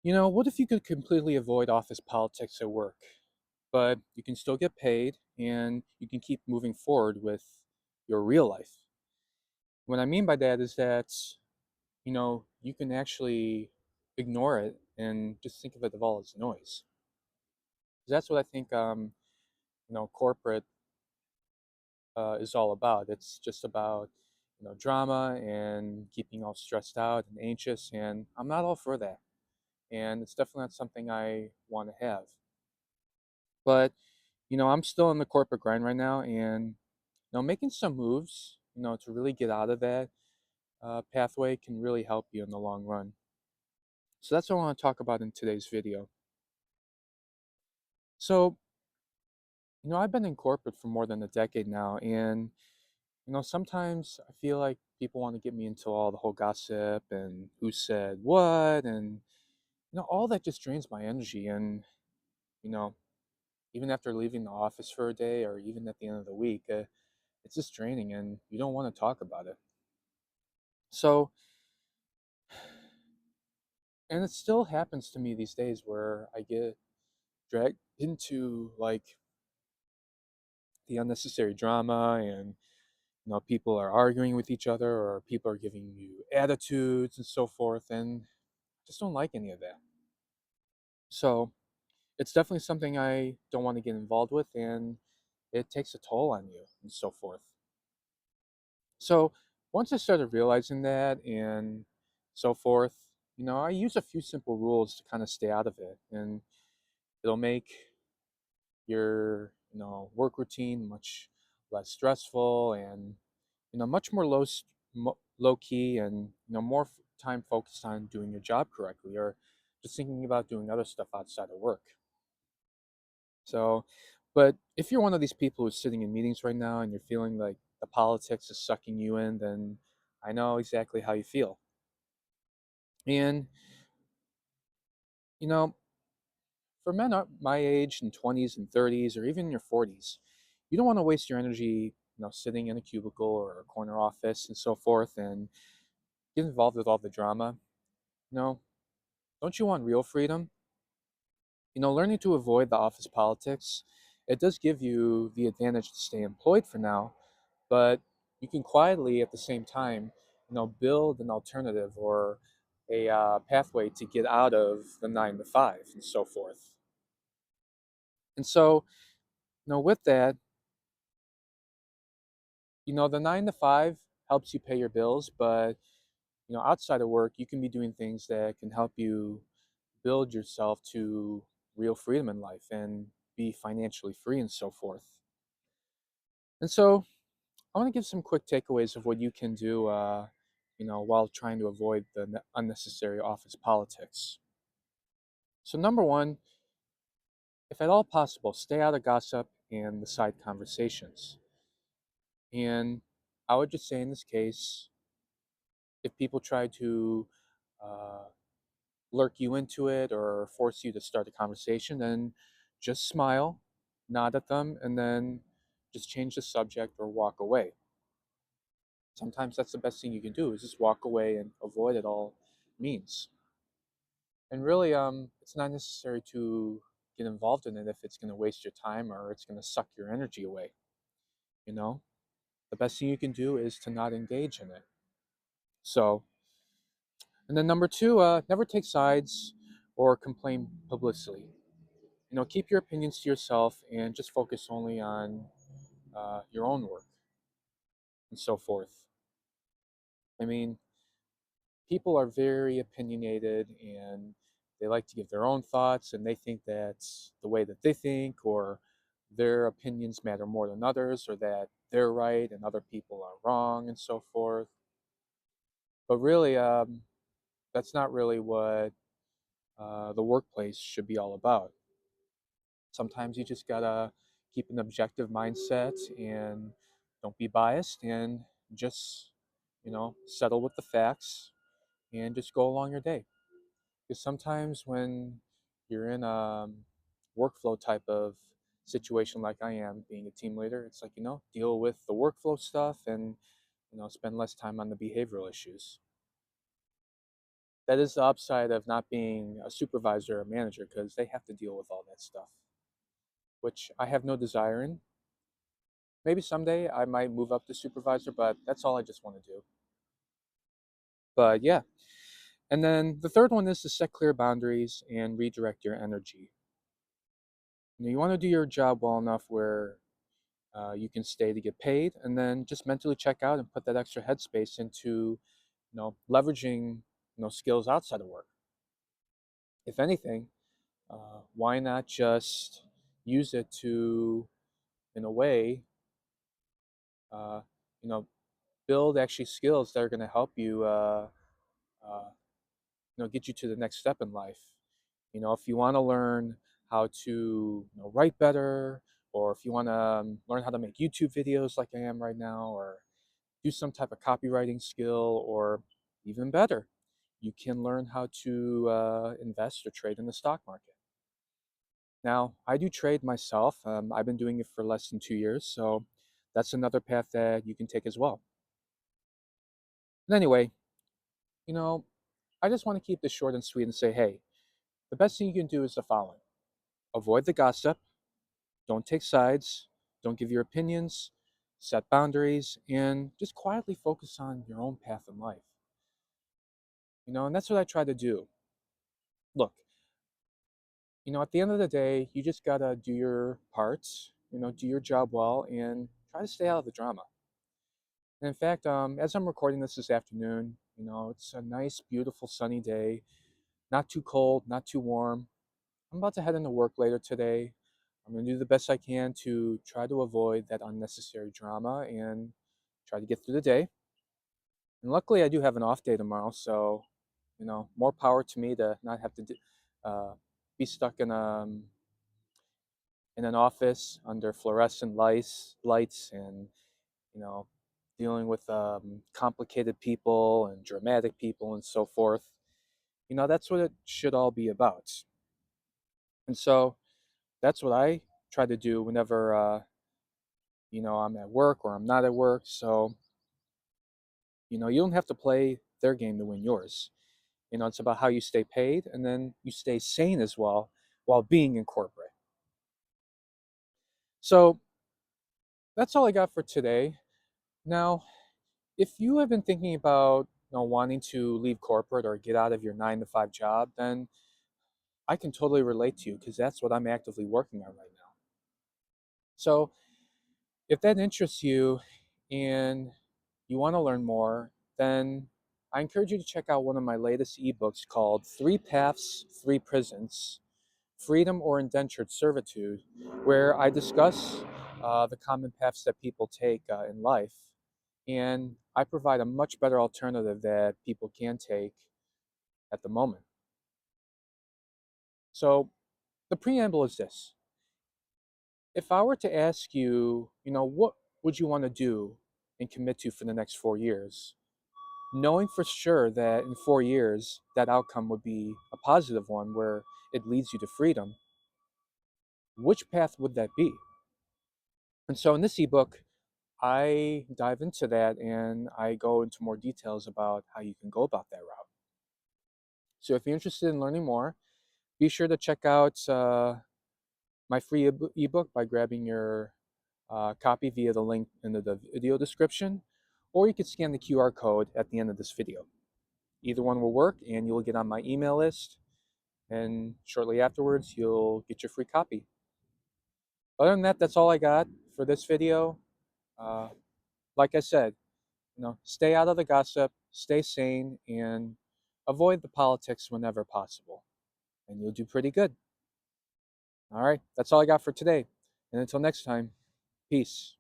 What if you could completely avoid office politics at work, but you can still get paid and you can keep moving forward with your real life? What I mean by that is that, you can actually ignore it and just think of it all as noise. 'Cause that's what I think, corporate is all about. It's just about, drama and keeping all stressed out and anxious. And I'm not all for that. And it's definitely not something I want to have. But I'm still in the corporate grind right now, and making some moves, to really get out of that pathway can really help you in the long run. So that's what I want to talk about in today's video. So, I've been in corporate for more than a decade now, and sometimes I feel like people want to get me into all the whole gossip and who said what, and all that just drains my energy. And you know, even after leaving the office for a day, or even at the end of the week, it's just draining, and you don't want to talk about it. So, and it still happens to me these days where I get dragged into like the unnecessary drama, and people are arguing with each other, or people are giving you attitudes and so forth, and I just don't like any of that. So, it's definitely something I don't want to get involved with, and it takes a toll on you and so forth. So, once I started realizing that and so forth, I use a few simple rules to kind of stay out of it, and it'll make your work routine much less stressful, and much more low key, and more time focused on doing your job correctly, or just thinking about doing other stuff outside of work. So, but if you're one of these people who's sitting in meetings right now and you're feeling like the politics is sucking you in, then I know exactly how you feel. And you know for men my age, in 20s and 30s, or even in your 40s, you don't want to waste your energy, sitting in a cubicle or a corner office and so forth, and get involved with all the drama. You know, don't you want real freedom? Learning to avoid the office politics, it does give you the advantage to stay employed for now, but you can quietly at the same time, build an alternative, or a pathway to get out of the 9 to 5 and so forth. And so, with that, the 9 to 5 helps you pay your bills, but outside of work, you can be doing things that can help you build yourself to real freedom in life and be financially free and so forth. And so, I want to give some quick takeaways of what you can do, while trying to avoid the unnecessary office politics. So, number one, if at all possible, stay out of gossip and the side conversations. And I would just say in this case, if people try to uh, lurk you into it or force you to start a conversation, then just smile, nod at them, and then just change the subject or walk away. Sometimes that's the best thing you can do, is just walk away and avoid it all means. And really, it's not necessary to get involved in it if it's going to waste your time or it's going to suck your energy away. You know, the best thing you can do is to not engage in it. So, and then number two, never take sides or complain publicly. Keep your opinions to yourself and just focus only on your own work and so forth. I mean, people are very opinionated, and they like to give their own thoughts, and they think that's the way that they think, or their opinions matter more than others, or that they're right and other people are wrong and so forth. But really, that's not really what the workplace should be all about. Sometimes you just gotta keep an objective mindset and don't be biased, and just, settle with the facts and just go along your day. Because sometimes when you're in a workflow type of situation like I am, being a team leader, it's like, deal with the workflow stuff and, spend less time on the behavioral issues. that is the upside of not being a supervisor or manager because they have to deal with all that stuff, which I have no desire in. Maybe someday I might move up to supervisor, but that's all I just want to do. But yeah. And then the third one is to set clear boundaries and redirect your energy. You want to do your job well enough where you can stay to get paid, and then just mentally check out and put that extra headspace into, leveraging, skills outside of work. If anything, why not just use it to, in a way, uh, you know, build actually skills that are going to help you, uh, get you to the next step in life. If you want to learn how to, write better, or if you want to learn how to make YouTube videos like I am right now, or do some type of copywriting skill, or even better, you can learn how to invest or trade in the stock market. Now, I do trade myself. I've been doing it for less than 2 years, so that's another path that you can take as well. And anyway, you know, I just want to keep this short and sweet and say, hey, the best thing you can do is the following: avoid the gossip, don't take sides, don't give your opinions, set boundaries, and just quietly focus on your own path in life. And that's what I try to do. Look, at the end of the day, you just gotta do your parts, do your job well, and try to stay out of the drama. And in fact, as I'm recording this afternoon, it's a nice, beautiful, sunny day, not too cold, not too warm. I'm about to head into work later today. I'm gonna do the best I can to try to avoid that unnecessary drama and try to get through the day. And luckily, I do have an off day tomorrow, so more power to me to not have to uh, be stuck in an office under fluorescent lights, and you know, dealing with complicated people and dramatic people and so forth. That's what it should all be about. And so that's what I try to do whenever I'm at work or I'm not at work. So you don't have to play their game to win yours. It's about how you stay paid and then you stay sane as well while being in corporate. So that's all I got for today. Now, if you have been thinking about wanting to leave corporate or get out of your 9 to 5 job, then I can totally relate to you because that's what I'm actively working on right now. So if that interests you and you want to learn more, then I encourage you to check out one of my latest ebooks called Three Paths, Three Prisons: Freedom or Indentured Servitude, where I discuss the common paths that people take in life. And I provide a much better alternative that people can take at the moment. So the preamble is this: if I were to ask you, what would you want to do and commit to for the next 4 years, knowing for sure that in 4 years, that outcome would be a positive one where it leads you to freedom, which path would that be? And so in this ebook, I dive into that and I go into more details about how you can go about that route. So if you're interested in learning more, be sure to check out my free ebook by grabbing your copy via the link in the video description, or you can scan the QR code at the end of this video. Either one will work, and you'll get on my email list, and shortly afterwards, you'll get your free copy. Other than that, that's all I got for this video. Uh, like I said, stay out of the gossip, stay sane, and avoid the politics whenever possible, and you'll do pretty good. All right, that's all I got for today. And until next time, peace.